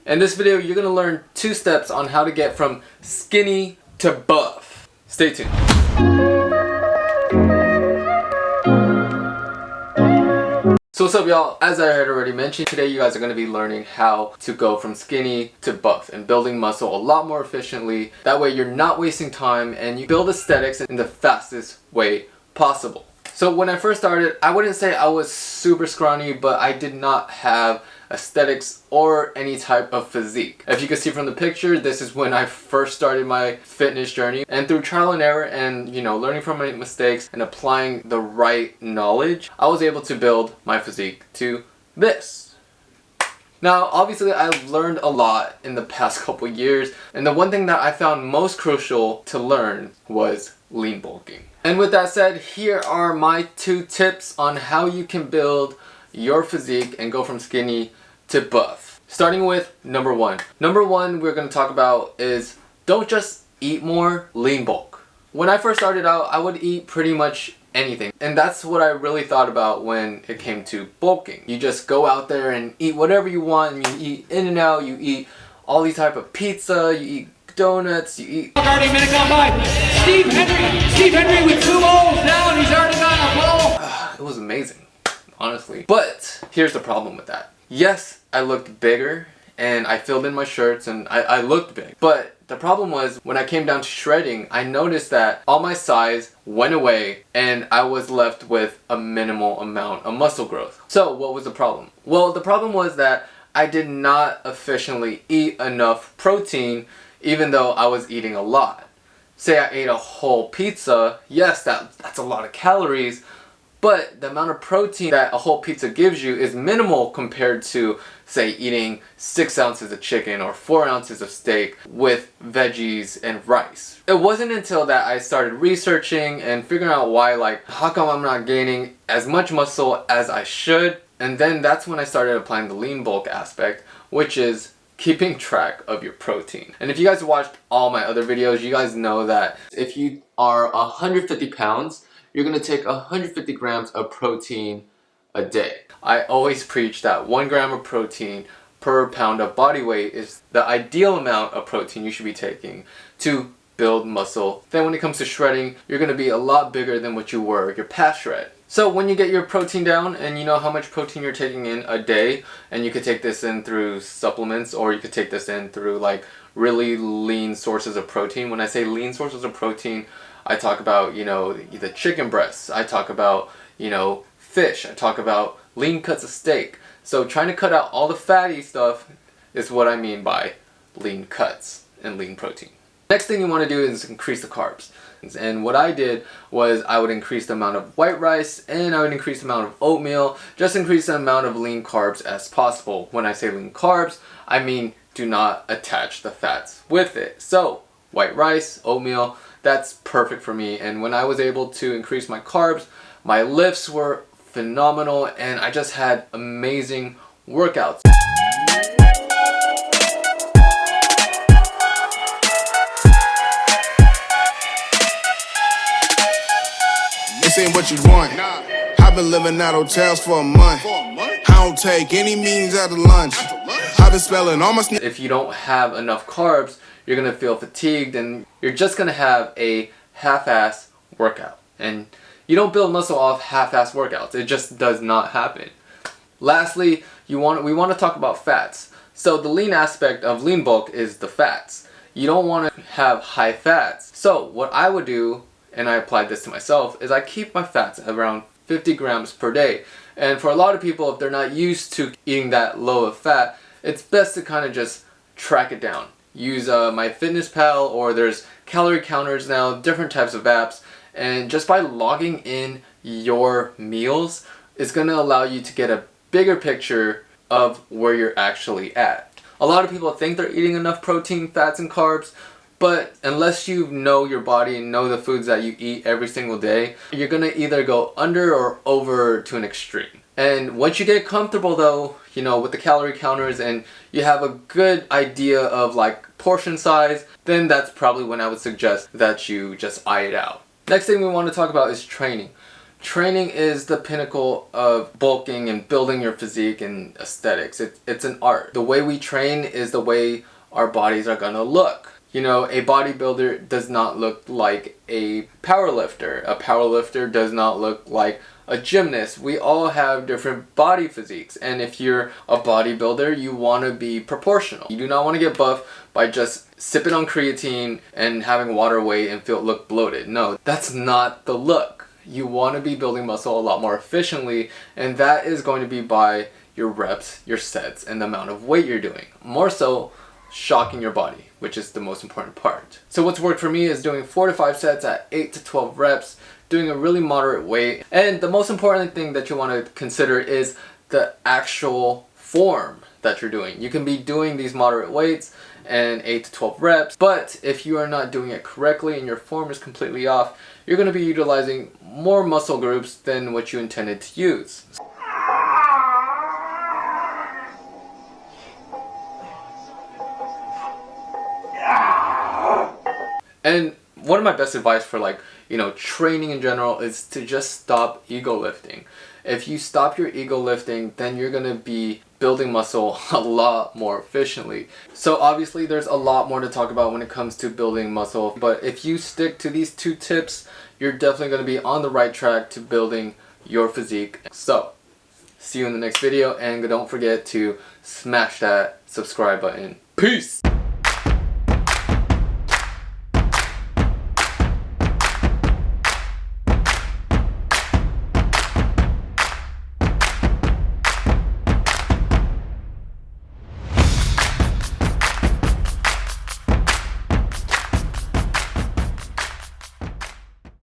In this video, you're gonna learn 2 steps on how to get from skinny to buff. Stay tuned. So what's up, y'all? As I had already mentioned, today you guys are going to be learning how to go from skinny to buff and building muscle a lot more efficiently. That way you're not wasting time and you build aesthetics in the fastest way possible. So when I first started, I wouldn't say I was super scrawny, but I did not have aesthetics or any type of physique. If you can see from the picture, this is when I first started my fitness journey, and through trial and error and learning from my mistakes and applying the right knowledge, I was able to build my physique to this. Now obviously I've learned a lot in the past couple years, and the one thing that I found most crucial to learn was lean bulking. And with that said, here are my 2 tips on how you can build your physique and go from skinny to buff. Starting with number 1. Number 1 we're going to talk about is don't just eat more, lean bulk. When I first started out, I would eat pretty much anything, and that's what I really thought about when it came to bulking. You just go out there and eat whatever you want, and you eat In-N-Out, you eat all these type of pizza, you eat donuts, you eat... Already a minute gone by. Steve Henry with 2 bowls down, he's already got a bowl. It was amazing, honestly. But here's the problem with that. Yes, I looked bigger and I filled in my shirts and I looked big. But the problem was when I came down to shredding, I noticed that all my size went away and I was left with a minimal amount of muscle growth. So what was the problem? Well, the problem was that I did not efficiently eat enough protein, even though I was eating a lot. Say I ate a whole pizza, yes, that's a lot of calories, but the amount of protein that a whole pizza gives you is minimal compared to, say, eating 6 ounces of chicken or 4 ounces of steak with veggies and rice. It wasn't until that I started researching and figuring out why, like, how come I'm not gaining as much muscle as I should? And then that's when I started applying the lean bulk aspect, which is keeping track of your protein. And if you guys watched all my other videos, you guys know that if you are 150 pounds, you're gonna take 150 grams of protein a day. I always preach that 1 gram of protein per pound of body weight is the ideal amount of protein you should be taking to build muscle. Then when it comes to shredding, you're gonna be a lot bigger than what you were your past shred. So when you get your protein down and you know how much protein you're taking in a day, and you could take this in through supplements, or you could take this in through like really lean sources of protein. When I say lean sources of protein, I talk about, the chicken breasts, I talk about, fish, I talk about lean cuts of steak. So trying to cut out all the fatty stuff is what I mean by lean cuts and lean protein. Next thing you want to do is increase the carbs. And what I did was I would increase the amount of white rice and I would increase the amount of oatmeal, just increase the amount of lean carbs as possible. When I say lean carbs, I mean do not attach the fats with it. So white rice, oatmeal, that's perfect for me. And when I was able to increase my carbs, my lifts were phenomenal and I just had amazing workouts. This ain't what you want. I've been living at hotels for a month. I don't take any means out of lunch. I've been spelling all my If you don't have enough carbs, you're gonna feel fatigued and you're just gonna have a half-ass workout. And you don't build muscle off half-ass workouts. It just does not happen. Lastly, we want to talk about fats. So the lean aspect of lean bulk is the fats. You don't want to have high fats. So what I would do, and I applied this to myself, is I keep my fats around 50 grams per day. And for a lot of people, if they're not used to eating that low of fat, it's best to kind of just track it down. Use MyFitnessPal, or there's calorie counters now, different types of apps, and just by logging in your meals, it's going to allow you to get a bigger picture of where you're actually at. A lot of people think they're eating enough protein, fats, and carbs, but unless you know your body and know the foods that you eat every single day, you're going to either go under or over to an extreme. And once you get comfortable though, with the calorie counters and you have a good idea of like portion size, then that's probably when I would suggest that you just eye it out. Next thing we want to talk about is training. Training is the pinnacle of bulking and building your physique and aesthetics. It's an art. The way we train is the way our bodies are gonna look. You know, a bodybuilder does not look like a powerlifter. A powerlifter does not look like a gymnast. We all have different body physiques, and if you're a bodybuilder, you want to be proportional. You do not want to get buff by just sipping on creatine and having water weight and look bloated. No, that's not the look. You want to be building muscle a lot more efficiently, and that is going to be by your reps, your sets, and the amount of weight you're doing. More so, shocking your body, which is the most important part. So what's worked for me is doing 4 to 5 sets at 8 to 12 reps, doing a really moderate weight. And the most important thing that you want to consider is the actual form that you're doing. You can be doing these moderate weights and 8 to 12 reps, but if you are not doing it correctly and your form is completely off, you're going to be utilizing more muscle groups than what you intended to use. And one of my best advice for training in general is to just stop ego lifting. If you stop your ego lifting, then you're going to be building muscle a lot more efficiently. So obviously there's a lot more to talk about when it comes to building muscle, but if you stick to these 2 tips, you're definitely going to be on the right track to building your physique. So, see you in the next video, and don't forget to smash that subscribe button. Peace!